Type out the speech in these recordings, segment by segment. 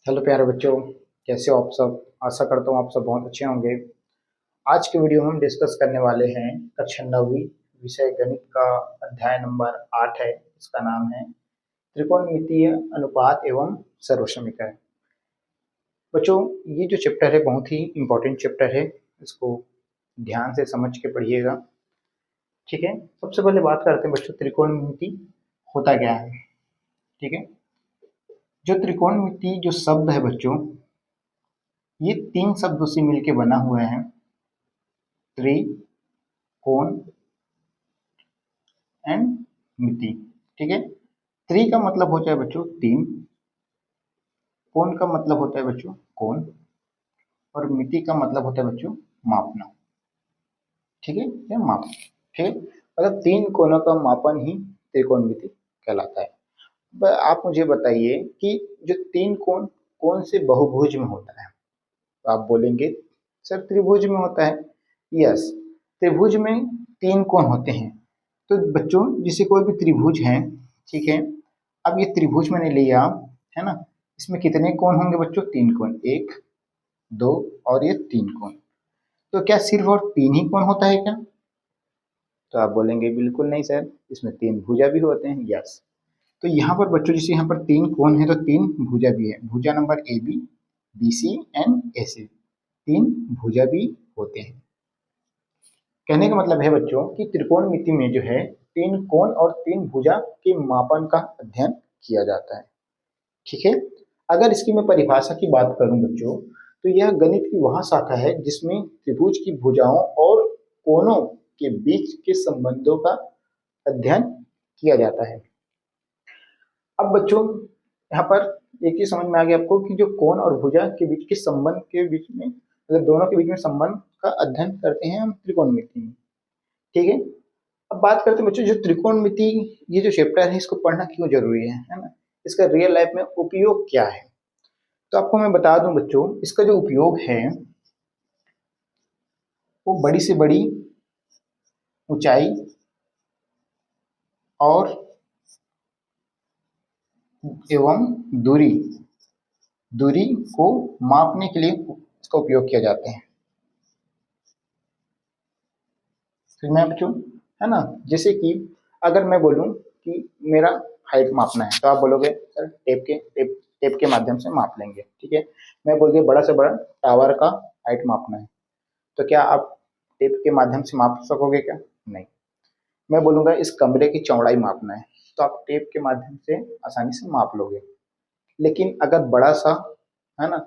Hello प्यारे बच्चों, कैसे हो आप सब। आशा करता हूँ आप सब बहुत अच्छे होंगे। आज के वीडियो में हम डिस्कस करने वाले हैं कक्षा 9वीं विषय गणित का अध्याय नंबर 8 है। इसका नाम है त्रिकोणमितीय अनुपात एवं सर्वसमीकरण। बच्चों, ये जो चैप्टर है बहुत ही इम्पोर्टेंट चैप्टर है। इसको ध्यान से समझ के पढ़िएगा, ठीक है। सबसे पहले बात करते हैं बच्चों, त्रिकोणमिति होता क्या है। ठीक है, जो त्रिकोणमिति जो शब्द है बच्चों, ये 3 शब्दों से मिलके बना हुआ है। त्रिकोण एंड मिति। ठीक है, त्रि का मतलब होता है बच्चों 3, कोण का मतलब होता है बच्चों कोण, और मिति का मतलब होता है बच्चों मापना। ठीक है, ये माप। ठीक है, मतलब 3 कोणों का मापन ही त्रिकोणमिति कहलाता है। आप मुझे बताइए कि जो 3 कोण कौन से बहुभुज में होता है। तो आप बोलेंगे सर त्रिभुज में होता है। यस, त्रिभुज में 3 कोण होते हैं। तो बच्चों, जैसे कोई भी त्रिभुज है, ठीक है। अब ये त्रिभुज मैंने लिया है ना, इसमें कितने कोण होंगे बच्चों? 3 कोण, 1 2 और ये 3 कोण। तो क्या सिर्फ और 3 ही कोण होता है क्या? तो आप बोलेंगे बिल्कुल नहीं सर, इसमें 3 भुजा भी होते हैं। यस, तो यहाँ पर बच्चों जैसे यहाँ पर 3 कोण है तो 3 भुजा भी है। भुजा number A B, B C and A C, 3 भुजा भी होते हैं। कहने का मतलब है बच्चों कि त्रिकोणमिति में जो है 3 कोण और 3 भुजा के मापन का अध्ययन किया जाता है। ठीक है, अगर इसकी मैं परिभाषा की बात करूं बच्चों, तो यह गणित की वह शाखा है जिसमें त्रिभुज की भुजाओं और कोणों के बीच के संबंधों का अध्ययन किया जाता है। अब बच्चों, यहाँ पर एक चीज समझ में आ गया आपको कि जो कोण और भुजा के बीच के संबंध के बीच में, मतलब दोनों के बीच में संबंध का अध्ययन करते हैं हम त्रिकोणमिति में। ठीक है, अब बात करते हैं बच्चों, जो त्रिकोणमिति ये जो चैप्टर है इसको पढ़ना क्यों जरूरी है ना, इसका रियल लाइफ में उपयोग क्या है। तो आपको मैं बता दूं बच्चों, इसका जो उपयोग है वो बड़ी से बड़ी ऊंचाई और एवं दूरी दूरी को मापने के लिए इसका उपयोग किया जाता है। फिर मैं बच्चों, है ना, जैसे कि अगर मैं बोलूं कि मेरा हाइट मापना है, तो आप बोलोगे सर टेप के माध्यम से माप लेंगे। ठीक है, मैं बोल दिया बड़ा से बड़ा टावर का हाइट मापना है, तो क्या आप टेप के माध्यम से माप सकोगे क्या? नहीं। मैं बोलूंगा इस कमरे की चौड़ाई मापना है, तो आप टेप के माध्यम से आसानी से माप लोगे। लेकिन अगर बड़ा सा, है ना,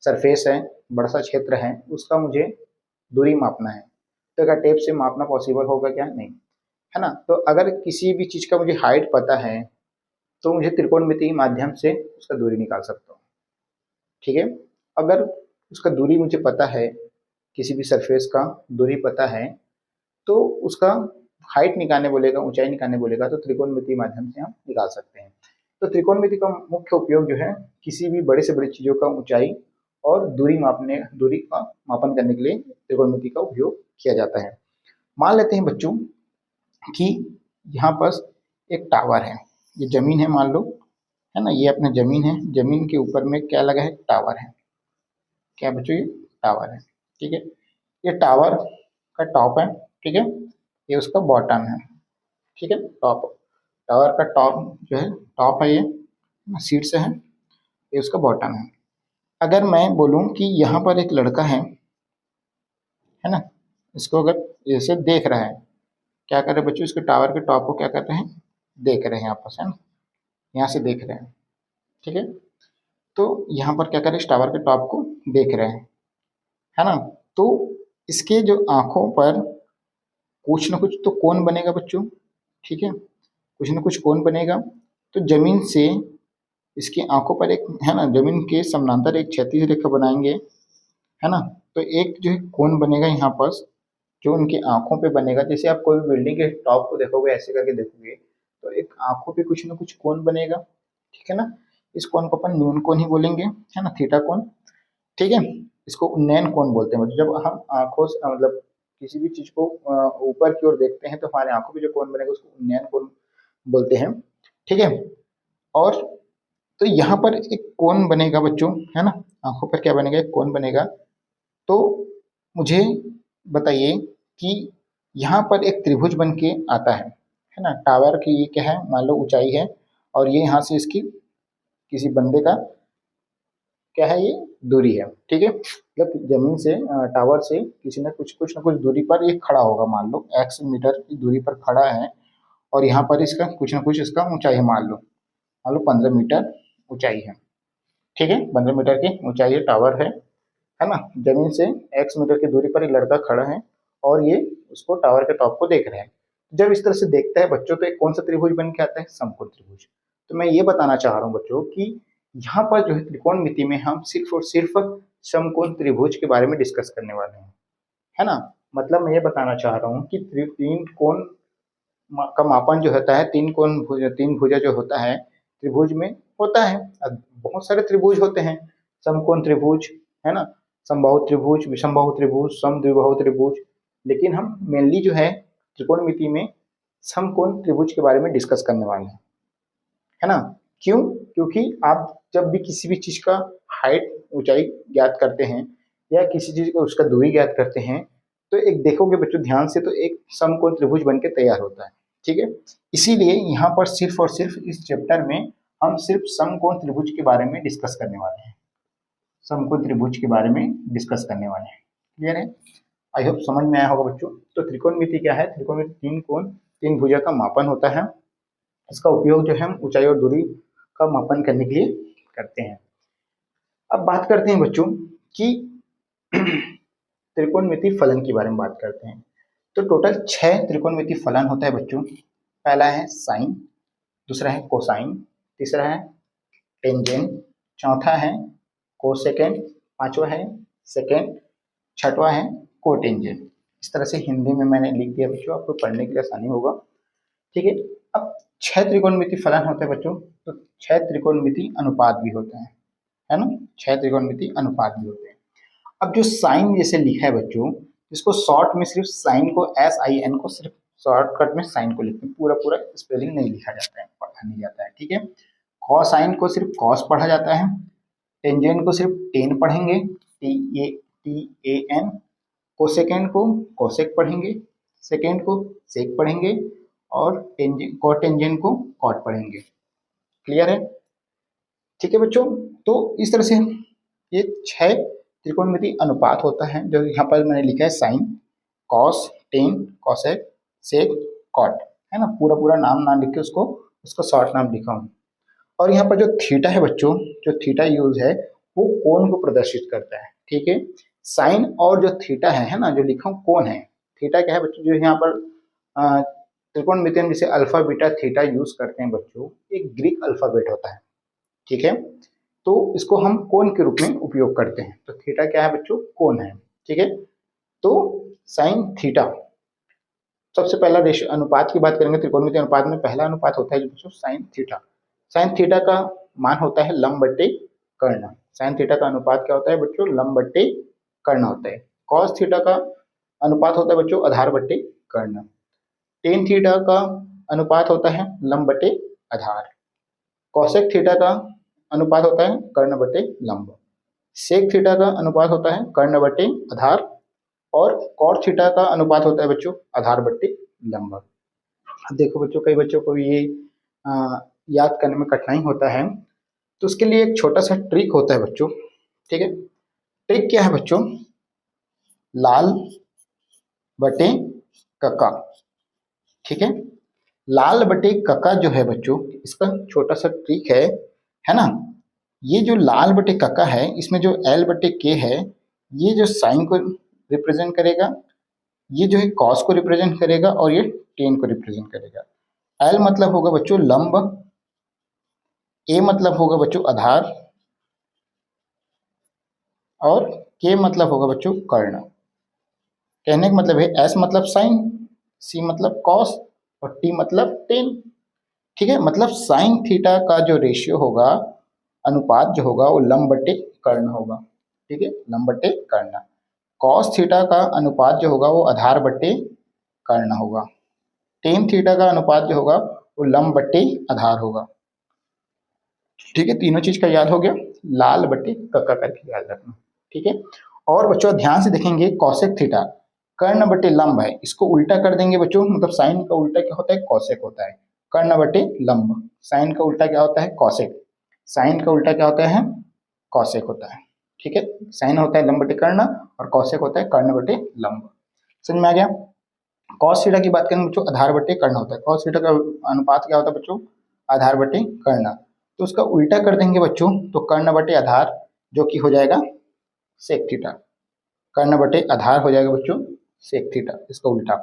सरफेस है, बड़ा सा क्षेत्र है, उसका मुझे दूरी मापना है, तो क्या टेप से मापना पॉसिबल होगा क्या? नहीं, है ना। तो अगर किसी भी चीज का मुझे हाइट पता है तो मुझे त्रिकोणमिति के माध्यम से उसका दूरी निकाल सकता हूँ। ठीक है, अगर उसका दूरी मुझे पता है, किसी भी सरफेस का दूरी पता है, तो उसका हाइट निकालने बोलेगा, ऊंचाई निकालने बोलेगा, तो त्रिकोणमिति के माध्यम से हम निकाल सकते हैं। तो त्रिकोणमिति का मुख्य उपयोग जो है किसी भी बड़े से बड़ी चीजों का ऊंचाई और दूरी का मापन करने के लिए त्रिकोणमिति का उपयोग किया जाता है। मान लेते हैं बच्चों कि यहाँ पर एक टावर है, ये जमीन है मान लो, है ना, ये अपना जमीन है, जमीन के ऊपर में क्या लगा है? टावर है। क्या बच्चों? ये टावर है। ठीक है, ये टावर का टॉप है। ठीक है, ये उसका बॉटम है। ठीक है, टॉप, टावर का टॉप जो है, टॉप है, ये शीर्ष है, ये उसका बॉटम है। अगर मैं बोलूं कि यहाँ पर एक लड़का है ना, इसको अगर जैसे देख रहा है, क्या कर रहे हैं बच्चों? इसके टावर के टॉप को क्या कर रहे हैं? देख रहे हैं आपस, है ना, यहाँ से देख रहे हैं। ठीक है, तो यहाँ पर क्या कर रहे हैं? इस टावर के टॉप को देख रहे हैं, है ना। तो इसके जो आंखों पर कुछ ना कुछ तो कोण बनेगा बच्चों। ठीक है, कुछ ना कुछ कोण बनेगा। तो जमीन से इसकी आंखों पर एक, है ना, जमीन के समानांतर एक क्षैतिज रेखा बनाएंगे, है ना। तो एक जो है कोण बनेगा यहाँ पर, जो उनकी आंखों पे बनेगा। जैसे आप कोई बिल्डिंग के टॉप को देखोगे, ऐसे करके देखोगे, तो एक आंखों पे कुछ ना कुछ कोण बनेगा। ठीक है ना, इस कोण को अपन न्यून कोण ही बोलेंगे, है ना, थीटा कोण। ठीक है, इसको उन्नयन कोण बोलते हैं। मतलब जब हम आंखों से, मतलब किसी भी चीज को ऊपर की ओर देखते हैं, तो हमारे आंखों पे जो कोण बनेगा उसको उन्नयन कोण बोलते हैं। ठीक है, और तो यहाँ पर एक कोण बनेगा बच्चों, है ना, आंखों पर क्या बनेगा, एक कोण बनेगा। तो मुझे बताइए कि यहाँ पर एक त्रिभुज बन के आता है ना। टावर की ये क्या है, मान लो ऊंचाई है, और ये यहाँ से इसकी किसी बंदे का क्या है, ये दूरी है, ठीक है। मतलब जमीन से टावर से किसी ने कुछ ना कुछ दूरी पर ये खड़ा होगा, मान लो x मीटर की दूरी पर खड़ा है, और यहाँ पर इसका कुछ ना कुछ इसका ऊंचाई है, मान लो 15 मीटर ऊंचाई है, ठीक है। 15 मीटर की ऊंचाई टावर है ना। जमीन से x मीटर की दूरी पर एक लड़का खड़ा है, और ये उसको टावर के टॉप को देख रहा है। जब इस तरह से देखता है बच्चों, तो एक कौन सा त्रिभुज बन के आता है, समकोण त्रिभुज। तो मैं ये बताना चाह रहा हूँ बच्चों कि यहाँ पर जो है त्रिकोणमिति में हम सिर्फ और सिर्फ समकोण त्रिभुज के बारे में डिस्कस करने वाले हैं, है ना। मतलब मैं ये बताना चाह रहा हूँ कि तीन कोण का मापन जो होता है, तीन भुजा जो होता है त्रिभुज में होता है। अब बहुत सारे त्रिभुज होते हैं, समकोण त्रिभुज, है ना, समबाहु त्रिभुज, विषमबाहु त्रिभुज, समद्विबाहु त्रिभुज। लेकिन हम मेनली जो है त्रिकोणमिति में समकोण त्रिभुज के बारे में डिस्कस करने वाले हैं, है ना। क्यों? क्योंकि आप जब भी किसी भी चीज का हाइट, ऊंचाई ज्ञात करते हैं, या किसी चीज का उसका दूरी ज्ञात करते हैं, तो एक देखोगे बच्चों ध्यान से, तो एक समकोण त्रिभुज बन के तैयार होता है, ठीक है। इसीलिए यहाँ पर सिर्फ और सिर्फ इस चैप्टर में हम सिर्फ समकोण त्रिभुज के बारे में डिस्कस करने वाले हैं, समकोण त्रिभुज के बारे में डिस्कस करने वाले हैं। क्लियर है? आई होप समझ में आया होगा बच्चों। तो त्रिकोणमिति क्या है? त्रिकोणमिति तीन कोण, तीन भुजा का मापन होता है। इसका उपयोग जो है हम ऊंचाई और दूरी का मापन करने के लिए करते हैं। अब बात करते हैं बच्चों कि त्रिकोणमिति फलन के बारे में बात करते हैं। तो टोटल 6 त्रिकोणमिति फलन होता है बच्चों। पहला है साइन, दूसरा है कोसाइन, तीसरा है टेंजेंट, चौथा है कोसेकेंट, पांचवा है सेकेंट, छठवा है कोटेंजेंट। इस तरह से हिंदी में मैंने लिख दिया बच्चों, आपको पढ़ने के लिए आसानी होगा, ठीक है। अब 6 त्रिकोणमिति फलन होते हैं बच्चों, तो 6 त्रिकोणमिति अनुपात भी होते हैं, है ना। 6 त्रिकोणमिति अनुपात भी होते हैं। अब जो साइन जैसे लिखा है बच्चों, इसको शॉर्ट में सिर्फ साइन को SIN को सिर्फ शॉर्टकट में साइन को लिखते हैं, पूरा पूरा स्पेलिंग नहीं लिखा जाता है, पढ़ा नहीं जाता है, ठीक है। कॉसाइन को सिर्फ कॉस पढ़ा जाता है, टेंजेंट को सिर्फ टेन पढ़ेंगे, TAN, कोसेकेंड को कोसेक पढ़ेंगे, सेकेंड को सेक पढ़ेंगे, और कोटेंजेंट को कॉट पढ़ेंगे। क्लियर है? ठीक है बच्चों। तो इस तरह से ये 6 त्रिकोणमिति अनुपात होता है, जो यहाँ पर मैंने लिखा है साइन, कॉस, टेन, कोसेक, सेक, कॉट, है ना। पूरा पूरा नाम ना लिख के उसको शॉर्ट नाम लिखा हूँ। और यहाँ पर जो थीटा है बच्चों, जो थीटा यूज है वो कोण को प्रदर्शित करता है, ठीक है। साइन और जो थीटा है ना, जो लिखा हूँ कोण है। थीटा क्या है बच्चों, जो यहाँ पर त्रिकोणमिति में जैसे अल्फा बीटा थीटा यूज करते हैं बच्चों, एक ग्रीक अल्फाबेट होता है, ठीक है। तो इसको हम कोण के रूप में उपयोग करते हैं। तो थीटा क्या है बच्चों, कोण है, ठीक है। तो साइन थीटा, सबसे पहला रेशियो अनुपात की बात करेंगे, त्रिकोणमिति अनुपात में पहला अनुपात होता है बच्चों साइन थीटा। साइन थीटा का मान होता है लंब बट्टे कर्ण। साइन थीटा का अनुपात क्या होता है बच्चों, लंब बट्टे कर्ण होता है। कॉस थीटा का अनुपात होता है बच्चों आधार बट्टे कर्ण। टेन थीटा का अनुपात होता है लंब बट्टे आधार। कॉसेक थीटा का अनुपात होता है कर्ण बट्टे लंब। सेक थीटा का अनुपात होता है कर्ण बट्टे आधार। और कॉट थीटा का अनुपात होता है बच्चों आधार बट्टे लंब। अब देखो बच्चों, कई बच्चों को ये याद करने में कठिनाई होता है, तो उसके लिए एक छोटा सा ट्रिक होता है बच्चों, ठीक है। ट्रिक क्या है बच्चों, लाल बटे कक्का, ठीक है। लाल बटे कक्का जो है बच्चों, इसका छोटा सा ट्रिक है ना। ये जो लाल बटे कक्का है, इसमें जो L बटे K है, ये जो साइन को रिप्रेजेंट करेगा, ये जो है कॉस को रिप्रेजेंट करेगा, और ये टेन को रिप्रेजेंट करेगा। L मतलब होगा बच्चों लंब, A मतलब होगा बच्चों आधार, और K मतलब होगा बच्चों कर्ण। कहने का मतलब है S मतलब साइन, C मतलब कॉस, और T मतलब टेन, ठीक है। मतलब साइन थीटा का जो रेशियो होगा, अनुपात जो होगा, वो लंब बट्टे कर्ण होगा, ठीक है, लंब बट्टे कर्ण। कॉस थीटा का अनुपात जो होगा वो आधार बट्टे कर्ण होगा। टेन थीटा का अनुपात जो होगा वो लंब बट्टे आधार होगा। ठीक है, तीनों चीज का याद हो गया, लाल बटे कक्का करके याद रखना। ठीक है, और बच्चों ध्यान से देखेंगे कौसेक थीटा कर्ण बटे लंब है, इसको उल्टा कर देंगे बच्चों, मतलब साइन का उल्टा क्या होता है, कौसेक होता है। कर्ण बटे लंब, साइन का उल्टा क्या होता है, कौसेक, साइन का उल्टा क्या होता है, कौसेक होता है। ठीक है, साइन होता है लंब बटे कर्ण और कौसेक होता है कर्ण बटे लंब। समझ में आ गया। कॉस थीटा की बात करें बच्चों, आधार बटे कर्ण होता है। कॉस थीटा का अनुपात क्या होता है बच्चों, आधार बटे कर्ण। तो उसका उल्टा कर देंगे बच्चों, तो कर्ण बटे आधार, जो कि हो जाएगा सेक थीटा। कर्ण बटे आधार हो जाएगा बच्चों सेक थीटा, इसका उल्टा।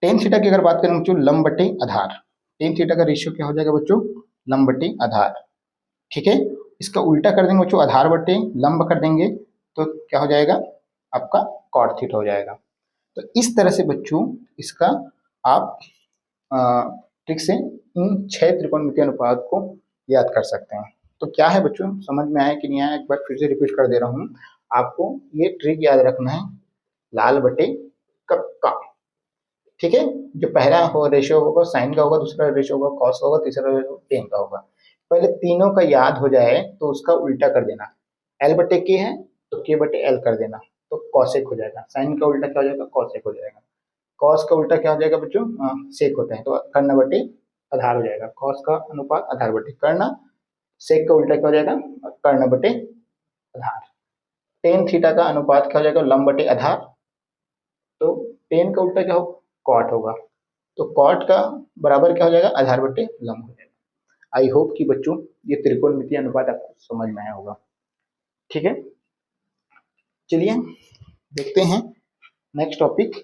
टेन थीटा की अगर बात करें बच्चों, लंब बटे आधार, टेन थीटा का रेशियो क्या हो जाएगा बच्चों, लंब बटे आधार। ठीक है, इसका उल्टा कर देंगे बच्चों, आधार बटे लंब कर देंगे, तो क्या हो जाएगा आपका कॉट थीटा हो जाएगा। तो इस तरह से बच्चों इसका आप ट्रिक से इन 6 त्रिकोणमितीय अनुपात को याद कर सकते हैं। तो क्या है बच्चों, समझ में आया कि नहीं आया, एक बार फिर से रिपीट कर दे रहा हूँ, आपको ये ट्रिक याद रखना है, लाल बटे कक्का। ठीक है, जो पहला हो रेशियो होगा साइन का होगा, दूसरा रेशियो होगा कॉस का होगा, तीसरा रेशियो टेन का होगा। पहले तीनों का याद हो जाए तो उसका उल्टा कर देना, एल बटे के है तो के बटे एल कर देना, तो कॉसेक हो जाएगा। साइन का उल्टा क्या हो जाएगा, कॉसेक हो जाएगा। कॉस का उल्टा क्या हो जाएगा बच्चों, सेक होता है, तो कर्ण बटे आधार हो जाएगा। कॉस का अनुपात आधार बटे कर्ण, सेक का उल्टा क्या हो जाएगा, कर्ण बटे आधार। टेन थीटा का अनुपात क्या हो जाएगा, लंब बटे आधार, तो टेन का उल्टा क्या हो, कॉट होगा, तो कॉट का बराबर क्या हो जाएगा, आधार बटे लंब हो जाएगा। आई होप कि बच्चों ये त्रिकोणमितीय अनुपात आपको समझ में आया होगा। ठीक है, चलिए देखते हैं नेक्स्ट टॉपिक।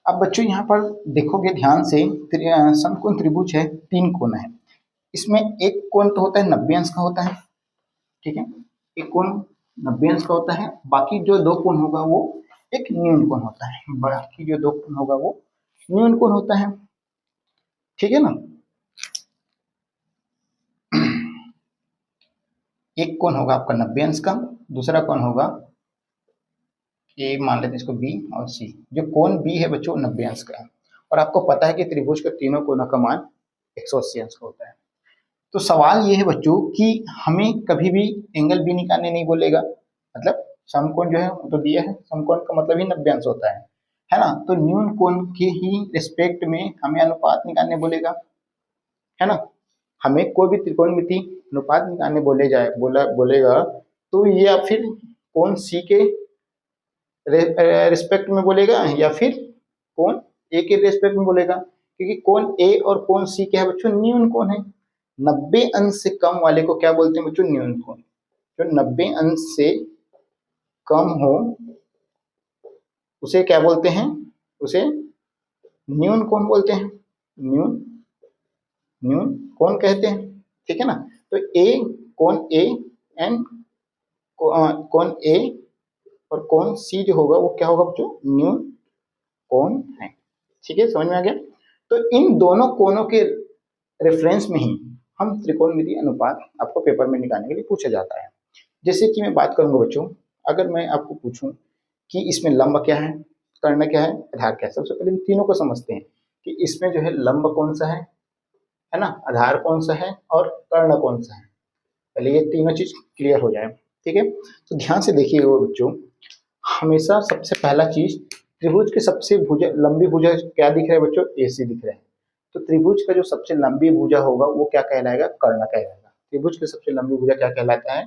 अब बच्चों यहाँ पर देखोगे ध्यान से, समकोण त्रिभुज है, 3 कोण है, इसमें एक कोण तो होता है 90 अंश का होता है। ठीक है, एक कोण 90 अंश का होता है, बाकी जो 2 कोण होगा वो एक न्यून कोण होता है, बाकी जो 2 कोण होगा वो न्यून कोण होता है। ठीक है ना, एक कोण होगा आपका 90 अंश का, दूसरा कोण होगा ए, मान लेते हैं इसको बी और सी। जो कोण बी है बच्चों 90 अंश का है, और आपको पता है कि त्रिभुज के तीनों कोणों का मान 180 अंश का होता है। तो सवाल ये है बच्चों कि हमें कभी भी एंगल बी निकालने नहीं बोलेगा, मतलब समकोण जो है वो तो दिया है, समकोण का मतलब ही 90 अंश होता है ना, तो न्यून कोण के ही रिस्पेक्ट में हमें अनुपात निकालने बोलेगा, है ना। हमें कोई भी त्रिकोणमिति अनुपात निकालने बोलेगा, तो ये या फिर कोण सी के रिस्पेक्ट में बोलेगा या फिर कोण ए के रिस्पेक्ट में बोलेगा, क्योंकि कोण ए और कोण सी क्या है बच्चों, न्यून कोण है। 90 अंश से कम वाले को क्या बोलते हैं बच्चों, न्यून कोण। जो 90 अंश से कम हो उसे क्या बोलते हैं, उसे न्यून कोण बोलते हैं, न्यून न्यून कोण कहते हैं। ठीक है ना, तो ए कोण ए एंड कोण ए और कोण सी जो होगा वो क्या होगा बच्चों, न्यून कोण है। ठीक है, समझ में आ गया। तो इन दोनों कोणों के रेफरेंस में ही हम त्रिकोणमितीय अनुपात आपको पेपर में निकालने के लिए पूछा जाता है। जैसे कि मैं बात करूंगा बच्चों, अगर मैं आपको पूछूं कि इसमें लंब क्या है, कर्ण क्या है, आधार क्या है, सबसे पहले इन तीनों को समझते हैं कि इसमें जो है लंब कौन सा है ना, आधार कौन सा है और कर्ण कौन सा है। पहले ये तीनों चीज क्लियर हो जाए। ठीक है, तो ध्यान से देखिएगा बच्चों, हमेशा सबसे पहला चीज त्रिभुज के सबसे भुजा लंबी भुजा क्या दिख रहा है बच्चों, AC दिख रहा है। तो त्रिभुज का जो सबसे लंबी भुजा होगा वो क्या कहलाएगा, कर्ण कहलाएगा। त्रिभुज की सबसे लंबी भुजा क्या कहलाता है,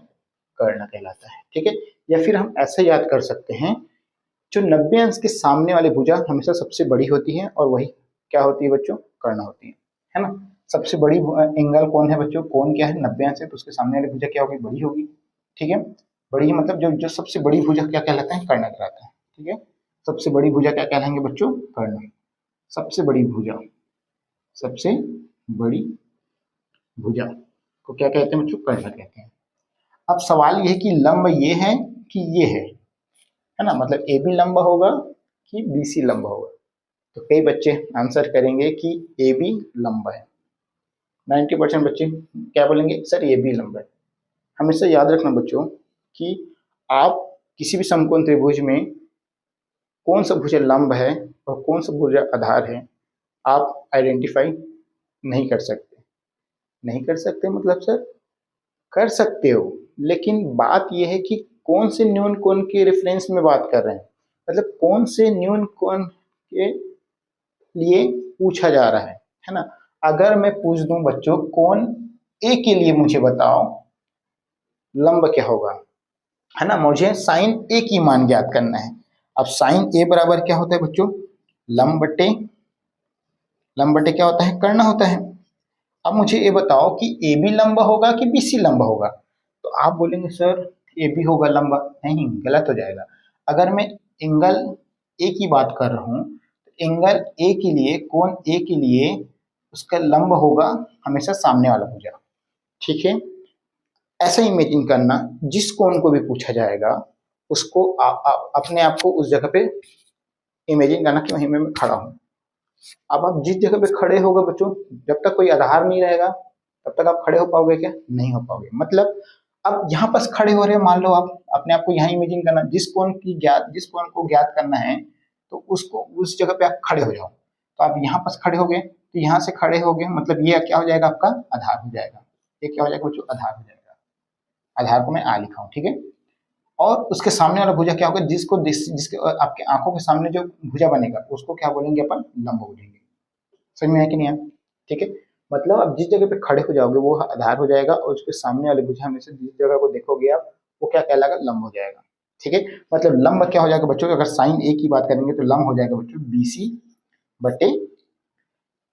कर्ण कहलाता है। ठीक है, या फिर हम ऐसे याद कर सकते हैं, जो 90 अंश के सामने वाली भुजा हमेशा सबसे बड़ी होती है और वही क्या होती है बच्चों, कर्ण होती है ना। सबसे बड़ी एंगल कौन है बच्चों, कौन क्या है 90 अंश है, तो उसके सामने वाली भुजा क्या होगी, बड़ी होगी। ठीक है, बड़ी मतलब जो जो सबसे बड़ी भुजा क्या कहलाता है, कर्ण कहलाता है। ठीक है, सबसे बड़ी भुजा क्या कहलाएंगे बच्चों, कर्ण। सबसे बड़ी भुजा, सबसे बड़ी भुजा को क्या कहते हैं बच्चों, कर्ण कहते हैं। अब सवाल ये है कि लंब ये है कि ये है ना, मतलब ए बी लंबा होगा कि BC लंबा होगा। तो कई बच्चे आंसर करेंगे कि ए बी लंबा है, 90% बच्चे क्या बोलेंगे, सर ए बी लंबा है। हमेशा याद रखना बच्चों कि आप किसी भी समकोण त्रिभुज में कौन सा भुजा लंब है और कौन सा भुजा आधार है, आप आइडेंटिफाई नहीं कर सकते। नहीं कर सकते मतलब सर कर सकते हो, लेकिन बात यह है कि कौन से न्यून कोण के रेफरेंस में बात कर रहे हैं, मतलब कौन से न्यून कोण के लिए पूछा जा रहा है ना। अगर मैं पूछ दूं बच्चों कोण ए के लिए मुझे बताओ लंब क्या होगा, है ना, मुझे साइन ए की मान ज्ञात करना है। अब साइन ए बराबर क्या होता है बच्चों, लंब बटे क्या होता है, कर्ण होता है। अब मुझे ये बताओ कि ए बी लंब होगा कि बी सी लंब होगा, तो आप बोलेंगे सर ए बी होगा लंबा, नहीं गलत हो जाएगा। अगर मैं एंगल ए की बात कर रहा हूँ तो एंगल ए के लिए कोण ए के लिए उसका लंब होगा हमेशा सामने वाला भुजा, ठीक है। ऐसा इमेजिन करना जिस कोण को भी पूछा जाएगा उसको अपने आप को उस जगह पे इमेजिन करना कि वहीं मैं खड़ा हूँ। अब आप जिस जगह पे खड़े होगे बच्चों, जब तक कोई आधार नहीं रहेगा तब तक आप खड़े हो पाओगे क्या, नहीं हो पाओगे। मतलब अब यहाँ पास खड़े हो रहे हैं, मान लो आप अपने आप को यहाँ इमेजिन करना, जिस कोण को ज्ञात करना है तो उसको उस जगह पे आप खड़े हो जाओ। तो आप यहाँ पास खड़े हो गए, तो यहाँ से खड़े हो गए मतलब ये क्या हो जाएगा, आपका आधार हो जाएगा। ये क्या हो जाएगा बच्चों, आधार हो जाएगा। आधार को मैं आ लिखा हूँ, ठीक है। और उसके सामने वाला भुजा क्या होगा, जिसके आपके आंखों के सामने जो भुजा बनेगा उसको क्या बोलेंगे अपन, लंब बोलेंगे। समझ में आया कि नहीं आया, ठीक है। मतलब आप जिस जगह पे खड़े हो जाओगे वो आधार हो जाएगा और उसके सामने वाले भुजा में से जिस जगह को देखोगे आप वो क्या कहलाएगा, लंब हो जाएगा, ठीक है। मतलब लंब क्या हो जाएगा बच्चों, अगर साइन ए की बात करेंगे तो लंब हो जाएगा बच्चों बीसी बटे,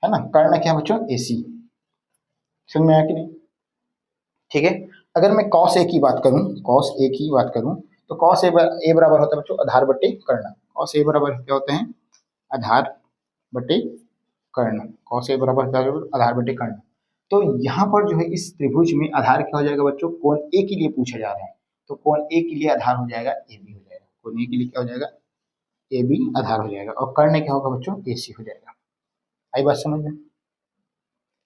है ना, कर्ण क्या बच्चों, एसी। समझ में आया कि नहीं, ठीक है। अगर मैं कॉस ए की बात करूं, कॉस ए की बात करूं तो कॉस ए बराबर होता है बच्चों आधार बटे कर्ण। कॉस ए बराबर क्या होते हैं, आधार बटे कर्ण। कॉस ए बराबर होता है आधार बटे कर्ण। तो यहाँ पर जो है इस त्रिभुज में आधार क्या हो जाएगा बच्चों, कोण ए के लिए पूछा जा रहा है, तो कोण ए के लिए आधार हो जाएगा ए बी हो जाएगा। कोण ए के लिए क्या हो जाएगा, ए बी आधार हो जाएगा और कर्ण क्या होगा बच्चों, ए सी हो जाएगा। आई बात समझ में।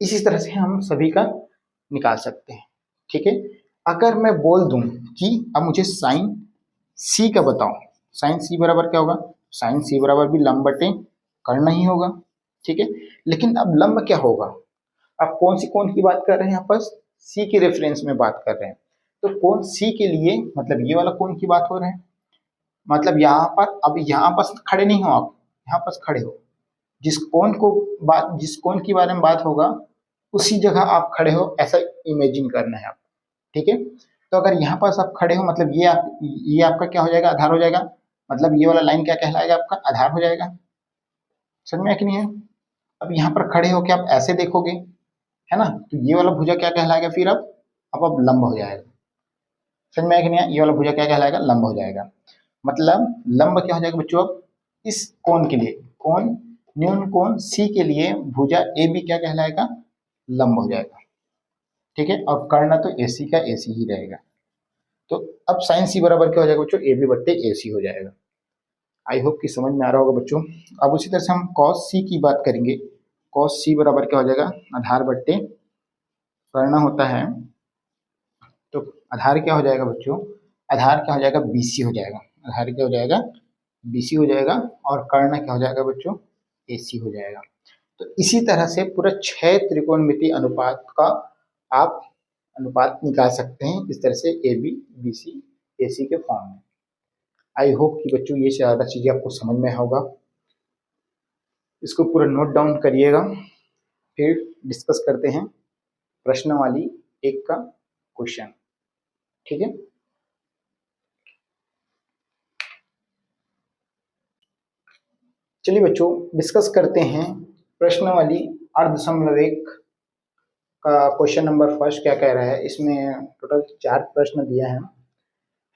इसी तरह से हम सभी का निकाल सकते हैं, ठीक है। अगर मैं बोल दूं कि अब मुझे साइन सी का बताओ, साइन सी बराबर क्या होगा, साइन सी बराबर भी लंब बटे कर्ण ही होगा, ठीक है। लेकिन अब लंब क्या होगा, अब कौन सी कोण की बात कर रहे हैं, यहाँ पर सी के रेफरेंस में बात कर रहे हैं। तो कोण सी के लिए मतलब ये वाला कोण की बात हो रहा है, मतलब यहाँ पर अब यहाँ पर खड़े नहीं हो आप, यहाँ पर खड़े हो, जिस कोण के बारे में बात होगा उसी जगह आप खड़े हो, ऐसा इमेजिन करना है आप, ठीक है। तो अगर यहाँ पास आप खड़े हो मतलब ये आपका क्या हो जाएगा, आधार हो जाएगा। मतलब ये वाला लाइन क्या कहलाएगा, आपका आधार हो जाएगा। समझ में है कि नहीं है। अब यहाँ पर खड़े होकर आप ऐसे देखोगे, है ना, तो ये वाला भुजा क्या कहलाएगा फिर अब लंब हो जाएगा। समझ में है कि नहीं है, ये वाला भुजा क्या कहलाएगा, लंब हो जाएगा। मतलब लंब क्या हो जाएगा बच्चों, अब इस कोण के लिए, कोण न्यून कोण सी के लिए भुजा ए बी क्या कहलाएगा, लंब हो जाएगा, ठीक है। और कर्ण तो एसी का एसी ही रहेगा। तो अब साइन सी बराबर क्या हो जाएगा बच्चों, ए बी बट्टे ए सी हो जाएगा। आई होप कि समझ में आ रहा होगा बच्चों। अब उसी तरह से हम कॉस सी की बात करेंगे। कॉस सी बराबर क्या हो जाएगा, आधार बट्टे कर्ण होता है, तो आधार क्या हो जाएगा बच्चों, आधार क्या हो जाएगा, बीसी हो जाएगा। आधार क्या हो जाएगा, बीसी हो जाएगा। और कर्ण क्या हो जाएगा बच्चों, एसी हो जाएगा। तो इसी तरह से पूरा 6 त्रिकोणमितीय अनुपात का आप अनुपात निकाल सकते हैं, इस तरह से ए बी बी सी ए सी के फॉर्म में। आई होप कि बच्चों ये ज़्यादा चीज़ें आपको समझ में होगा। इसको पूरा नोट डाउन करिएगा, फिर डिस्कस करते हैं प्रश्न वाली एक का क्वेश्चन, ठीक है। चलिए बच्चों डिस्कस करते हैं प्रश्न वाली 8.1 का क्वेश्चन नंबर फर्स्ट क्या कह रहा है। इसमें टोटल 4 प्रश्न दिया है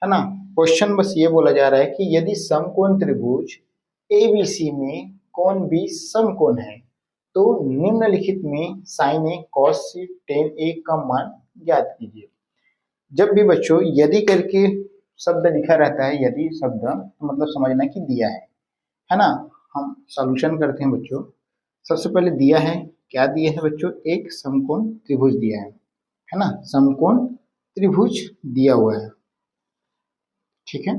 ना। क्वेश्चन बस ये बोला जा रहा है कि यदि समकोण त्रिभुज एबीसी में कोण बी समकोण है तो निम्नलिखित में साइन ए कॉस सी टेन ए का मान ज्ञात कीजिए। जब भी बच्चों यदि करके शब्द लिखा रहता है, यदि शब्द तो मतलब समझना कि दिया है ना। हम सॉल्यूशन करते हैं बच्चों। सबसे पहले दिया है, क्या दिया है बच्चों, एक समकोण त्रिभुज दिया है ना, समकोण त्रिभुज दिया हुआ है, ठीक है।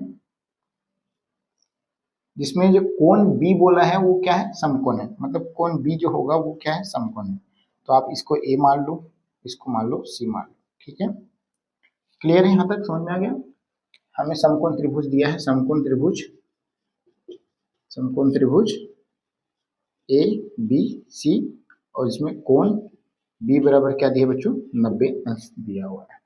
जिसमें जो कोण बी बोला है वो क्या है, समकोण है, मतलब कोण बी जो होगा वो क्या है, समकोण है। तो आप इसको ए मान लो, इसको मान लो सी मान लो। ठीक है, क्लियर है, यहाँ तक समझ में आ गया। हमें समकोण त्रिभुज दिया है, समकोण त्रिभुज ए बी सी, और इसमें कोण बी बराबर क्या दिया बच्चों, 90 अंश दिया हुआ है।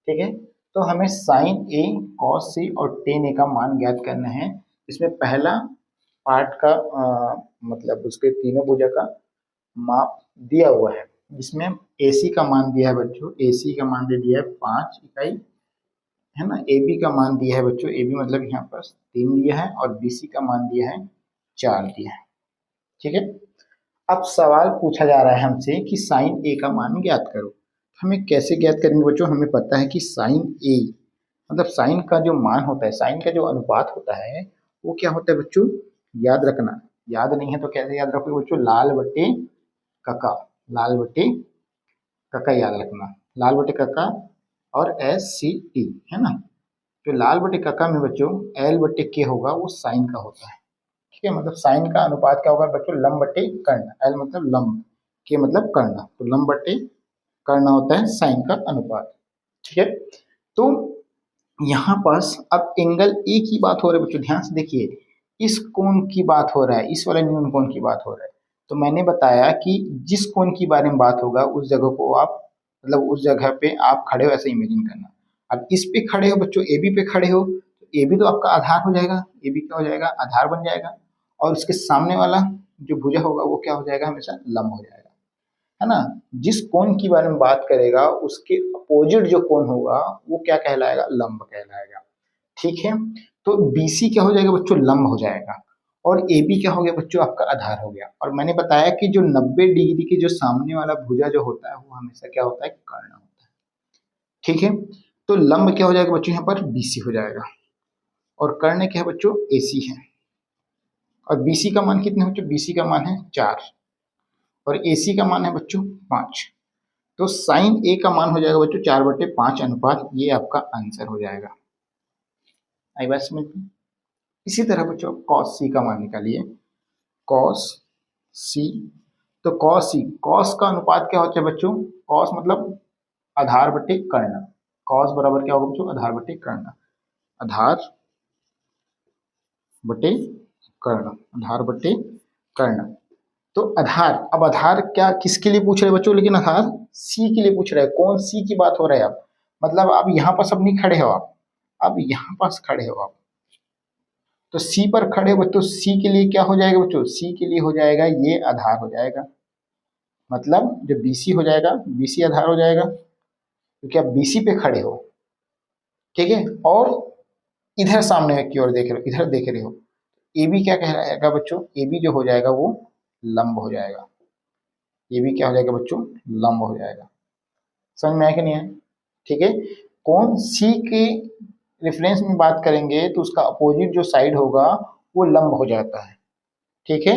ठीक है, तो हमें साइन ए कॉस सी और टेन ए का मान ज्ञात करना है। इसमें पहला पार्ट का मतलब उसके तीनों भुजा का माप दिया हुआ है, जिसमें AC का मान दिया है बच्चों, AC का मान दे दिया है 5 इकाई, है ना। AB का मान दिया है बच्चों, AB मतलब यहाँ पर 3 दिया है, और BC का मान दिया है 4 दिया है। ठीक है, अब सवाल पूछा जा रहा है हमसे कि साइन ए का मान ज्ञात करो। हमें कैसे ज्ञात करेंगे बच्चों, हमें पता है कि साइन ए मतलब साइन का जो मान होता है, साइन का जो अनुपात होता है वो क्या होता है बच्चों, याद रखना। याद नहीं है तो कैसे याद रखोगे बच्चों, लाल बटे कका, लाल बटे कका याद रखना, लाल बटे कका और SCT, है ना। जो लाल बटे कका में बच्चों L बटे के होगा वो साइन का होता है। ठीक है, मतलब साइन का अनुपात क्या होगा बच्चों, लंब बटे कर्ण, L मतलब लंब, के मतलब कर्ण, तो लंब बटे कर्ण होता है साइन का अनुपात। ठीक है, तो यहाँ पास अब एंगल ए की बात हो रही है बच्चों, ध्यान से देखिए, इस कोण की बात हो रहा है, इस वाले न्यून कोण की बात हो रहा है। तो मैंने बताया कि जिस कोण की बारे में बात होगा उस जगह को आप मतलब उस जगह पे आप खड़े हो ऐसे इमेजिन करना। अब इस पे खड़े हो बच्चों, ए बी पे खड़े हो, तो ए बी तो आपका आधार हो जाएगा, ए बी क्या हो जाएगा, आधार बन जाएगा, और उसके सामने वाला जो भुजा होगा वो क्या हो जाएगा, हमेशा लंब हो जाएगा, है ना। जिस कोण की बारे में बात करेगा उसके अपोजिट जो कोण होगा वो क्या कहलाएगा, लंब कहलाएगा। ठीक है, तो BC क्या हो जाएगा बच्चों, लंब हो जाएगा, और AB क्या हो गया बच्चों, आपका आधार हो गया। और मैंने बताया कि जो 90 डिग्री के जो सामने वाला भुजा जो होता है वो हमेशा क्या होता है, कर्ण होता है। ठीक है, तो लंब क्या हो जाएगा बच्चों, यहाँ पर BC हो जाएगा, और कर्ण क्या है बच्चों, AC है। और BC का मान कितना है बच्चों, BC का मान है 4, और AC का मान है बच्चों 5। तो साइन ए का मान हो जाएगा बच्चों 4/5 अनुपात, ये आपका आंसर हो जाएगा। आई बात समझ में। इसी तरह बच्चों कॉस सी का मान निकालिए, कॉस सी, तो कॉस सी, कॉस का अनुपात क्या होता है बच्चों, कॉस मतलब आधार बटे कर्ण, कॉस बराबर क्या होगा बच्चों, आधार बटे कर्ण, आधार बटे कर्ण, आधार बटे कर्ण। तो आधार, अब आधार क्या किसके लिए पूछ रहे हैं बच्चों, लेकिन आधार सी के लिए पूछ रहे हैं, कौन सी की बात हो रहा है। आप मतलब आप यहाँ पास अब नहीं खड़े हो, आप अब यहाँ पास खड़े हो आप, तो सी पर खड़े हो बच्चों, सी के लिए क्या हो जाएगा बच्चों, सी के लिए हो जाएगा ये आधार हो जाएगा, मतलब जो BC हो जाएगा, BC आधार हो जाएगा, क्योंकि आप BC पे खड़े हो। ठीक है, और इधर सामने की ओर देख रहे हो, इधर देख रहे हो, AB क्या कहलाएगा बच्चों, AB जो हो जाएगा वो लंब हो जाएगा, AB क्या हो जाएगा बच्चों, लंब हो जाएगा। समझ में आया कि नहीं है। ठीक है, कौन सी के रेफरेंस में बात करेंगे तो उसका अपोजिट जो साइड होगा वो लंब हो जाता है। ठीक है,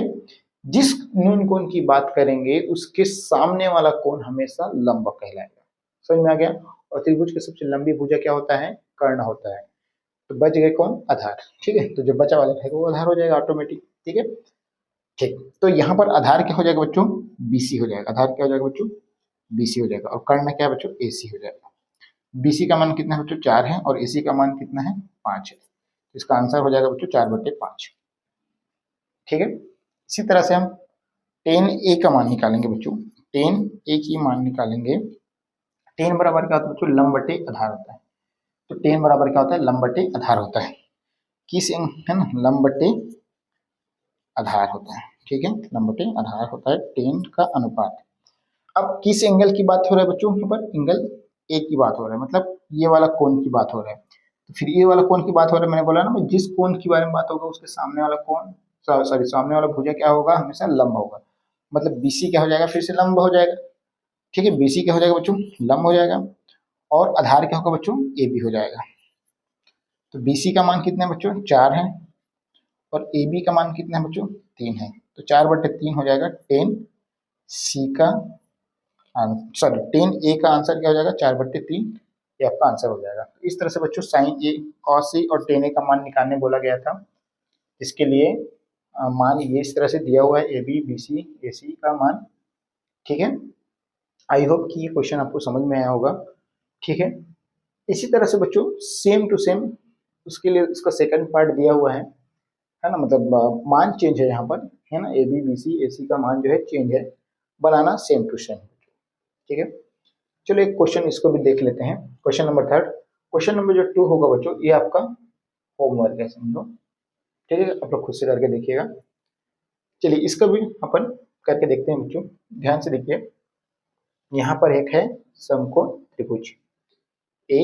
जिस न्यून कोण की बात करेंगे उसके सामने वाला कोण हमेशा लंब कहलाएगा। समझ में आ गया। और त्रिभुज की सबसे लंबी भुजा क्या होता है, कर्ण होता है। तो बच गए कौन, आधार। ठीक है, तो जो बचा वाला है वो आधार हो जाएगा ऑटोमेटिक। ठीक है, ठीक, तो यहाँ पर आधार क्या हो जाएगा बच्चों, BC हो जाएगा, आधार क्या हो जाएगा बच्चों, BC हो जाएगा, और कर्ण क्या है बच्चों, AC हो जाएगा। BC का मान कितना है बच्चों, 4 है, और AC का मान कितना है, 5 है। इसका आंसर हो जाएगा बच्चों 4/5। ठीक है, इसी तरह से हम टेन ए का मान निकालेंगे बच्चों, टेन ए की मान निकालेंगे। टेन बराबर क्या होता है बच्चों, लंब बटे आधार होता है। तो टेन बराबर क्या होता है, लंब बटे आधार होता है, किस है ना, लंब बटे आधार होता है। ठीक है, लंब बटे आधार होता है टेन का अनुपात। अब किस एंगल की बात हो रहा है बच्चों, यहाँ पर एंगल ए की बात हो रहा है, मतलब ये वाला कोण की बात हो रहा है। तो फिर ये वाला कोण की बात हो रहा है, मैंने बोला ना, जिस कोण की बारे में बात होगा उसके सामने वाला कोण, सॉरी सामने वाला भुजा क्या होगा, हमेशा लंब होगा। मतलब BC क्या हो जाएगा, फिर से लंब हो जाएगा। ठीक है, BC क्या हो जाएगा बच्चों, लंब हो जाएगा, और आधार क्या होगा बच्चों, AB हो जाएगा। तो BC का मान कितना है बच्चों, 4 है, और AB का मान कितना है बच्चों, 3 है। तो 4/3 हो जाएगा, टेन सी का सॉरी टेन ए का आंसर क्या हो जाएगा, 4/3, ये आपका आंसर हो जाएगा। इस तरह से बच्चों साइन ए, कॉस सी और टेन ए का मान निकालने बोला गया था। इसके लिए मान ये इस तरह से दिया हुआ है, AB BC AC का मान। ठीक है, आई होप कि ये क्वेश्चन आपको समझ में आया होगा। ठीक है, इसी तरह से बच्चों सेम टू सेम उसके लिए इसका सेकंड पार्ट दिया हुआ है ना, मतलब मान चेंज है यहाँ पर, है ना, ए बी बी सी ए सी का मान जो है चेंज है, बनाना सेम टू सेम। ठीक है, चलो एक क्वेश्चन इसको भी देख लेते हैं। Question number third, question number जो 2 होगा बच्चों, ये आपका होमवर्क है समझो। ठीक है, आप लोग खुद से करके देखिएगा। चलिए इसका भी अपन करके देखते हैं बच्चों, ध्यान से देखिए। यहाँ पर एक है समकोण त्रिभुज ए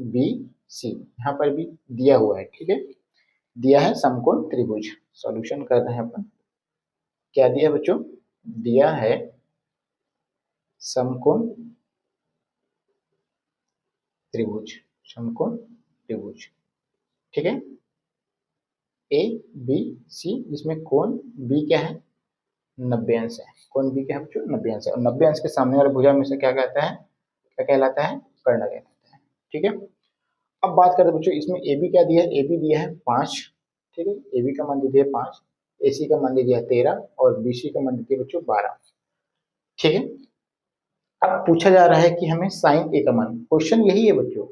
बी सी, यहाँ पर भी दिया हुआ है। ठीक है, दिया है समकोण त्रिभुज। सॉल्यूशन कर रहे हैं अपन। क्या दिया बच्चों? दिया है समकोण त्रिभुज, समकोण त्रिभुज। ठीक है, ए बी सी, जिसमें कोण बी क्या है? 90 अंश है। कोण बी क्या है बच्चों? 90 अंश है। और 90 अंश के सामने वाला भुजा में से क्या कहता है? क्या कहलाता है? कर्ण कहलाता है। ठीक है, अब बात करते हैं बच्चों, इसमें ए बी क्या दिया है? ए बी दिया है 5। ठीक है, ए बी का मान दे दिया 5, ए सी का मान दे दिया 13 और बी सी का मान दे दिया बच्चों 12। ठीक है, अब पूछा जा रहा है कि हमें साइन ए का मान, क्वेश्चन यही है बच्चों,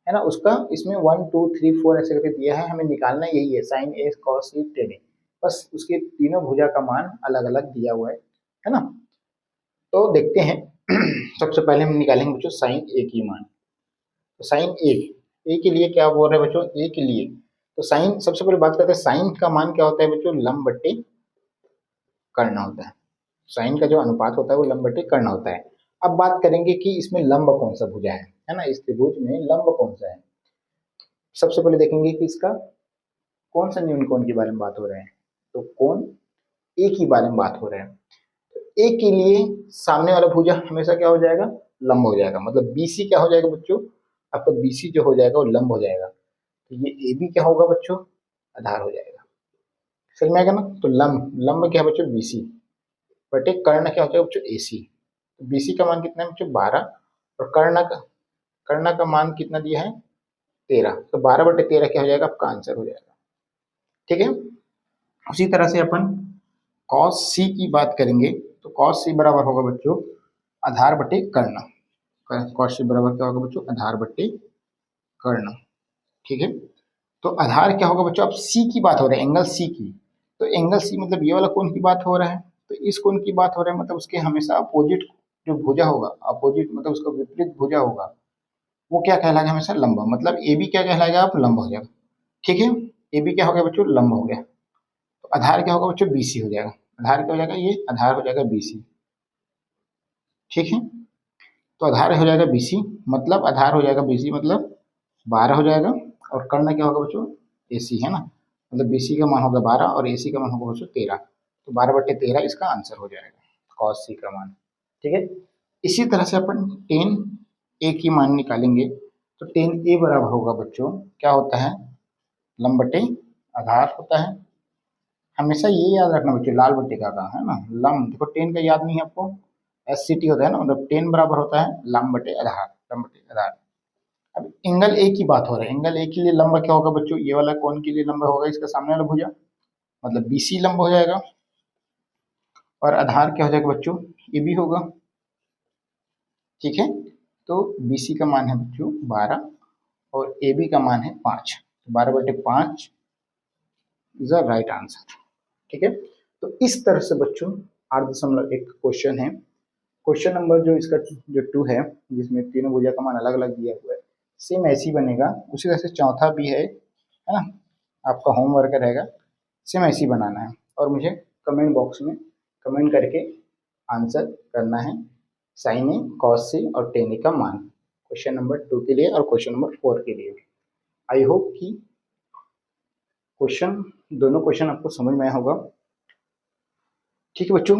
है ना, उसका इसमें 1 2 3 4 ऐसे करके दिया है, हमें निकालना यही है, साइन ए कॉस सी टेन ए। बस उसके तीनों भुजा का मान अलग अलग दिया हुआ है ना। तो देखते हैं सबसे पहले हम निकालेंगे बच्चों साइन ए की मान। तो साइन ए के लिए क्या बोल रहे हैं बच्चों? ए के लिए तो साइन, सबसे पहले बात करते हैं साइन का मान क्या होता है बच्चों? लंब बट्टे कर्ण होता है। साइन का जो अनुपात होता है वो लंब बट्टे कर्ण होता है। अब बात करेंगे कि इसमें लंब कौन सा भुजा है ना, इस त्रिभुज में लंब कौन सा है। सबसे पहले देखेंगे कि इसका कौन सा न्यून कोण के बारे में बात हो रहे हैं। तो कोण ए की बारे में बात हो रहे हैं। ए के लिए सामने वाला भुजा हमेशा क्या हो जाएगा? लंब हो जाएगा। मतलब बीसी क्या हो जाएगा बच्चों? आपका बीसी जो हो जाएगा वो लंब हो जाएगा। तो ये ए बी क्या होगा बच्चों? आधार हो जाएगा। समझ में आएगा ना? तो लंब, लंब क्या है बच्चों? बीसी बटे कर्ण क्या हो जाएगा बच्चों? एसी। तो बीसी का मान कितना है बच्चों? 12 और कर्ण का मान कितना दिया है? 13। तो 12 बटे 13 क्या हो जाएगा? आपका आंसर हो जाएगा। ठीक है, उसी तरह से अपन cos सी की बात करेंगे। तो cos सी बराबर होगा बच्चों आधार बटे कर्ण। cos सी बराबर क्या होगा बच्चों? आधार बटे कर्ण। ठीक है, तो आधार क्या होगा बच्चों? अब सी की बात हो रहा है, एंगल सी की। तो एंगल सी मतलब ये वाला कोण की बात हो रहा है। तो इस कोण की बात हो रहा है, मतलब उसके हमेशा अपोजिट जो भुजा होगा, अपोजिट मतलब उसका विपरीत भुजा होगा, वो क्या कहलाएगा? हमेशा लंब। मतलब ए बी क्या कहलाएगा? आप लंब हो जाएगा। ठीक है, ए बी क्या हो गया बच्चों? लंब हो गया। तो आधार क्या होगा बच्चों? बीसी हो जाएगा। आधार क्या हो जाएगा? ये आधार हो जाएगा बीसी। ठीक है, तो आधार हो जाएगा बीसी, मतलब आधार हो जाएगा बीसी, मतलब 12 हो जाएगा। और कर्ण क्या होगा बच्चों? एसी, है ना, मतलब बीसी का मान होगा 12 और एसी का मान होगा बच्चों 13। तो 12 बटे 13 इसका आंसर हो जाएगा कॉस सी का मान। ठीक है, इसी तरह से अपन टेन ए की मान निकालेंगे। तो टेन ए बराबर होगा बच्चों, क्या होता है? लंब बटे आधार होता है। हमेशा ये याद रखना बच्चों, लाल बट्टे का है ना, लंब। देखो टेन का याद नहीं है आपको? एस सी टी होता है ना, मतलब टेन बराबर होता है लंब बटे आधार, लंब बटे आधार। अब एंगल ए की बात हो रहा है। एंगल ए के लिए लंब क्या होगा बच्चों? ये वाला कोण के लिए लंब होगा इसका सामने वाला भुजा, मतलब बीसी लंब हो जाएगा। और आधार क्या हो जाएगा बच्चों? ये भी होगा। ठीक है, तो बीसी का मान है बच्चों 12 और ए बी का मान है 5। 12 बटे 5 इज द राइट आंसर। ठीक है, तो इस तरह से बच्चों 8.1 क्वेश्चन है। क्वेश्चन नंबर जो इसका जो 2 है, जिसमें तीनों भुजा का मान अलग अलग दिया हुआ है, सेम ऐसे ही बनेगा। उसी तरह से चौथा भी है ना, आपका होमवर्क रहेगा, सेम ऐसे ही बनाना है। और मुझे कमेंट बॉक्स में कमेंट करके आंसर करना है साइन ए कॉस सी और टेन ए का मान, क्वेश्चन नंबर 2 के लिए और क्वेश्चन नंबर 4 के लिए। आई होप कि क्वेश्चन, दोनों क्वेश्चन आपको समझ में आया होगा। ठीक है बच्चों,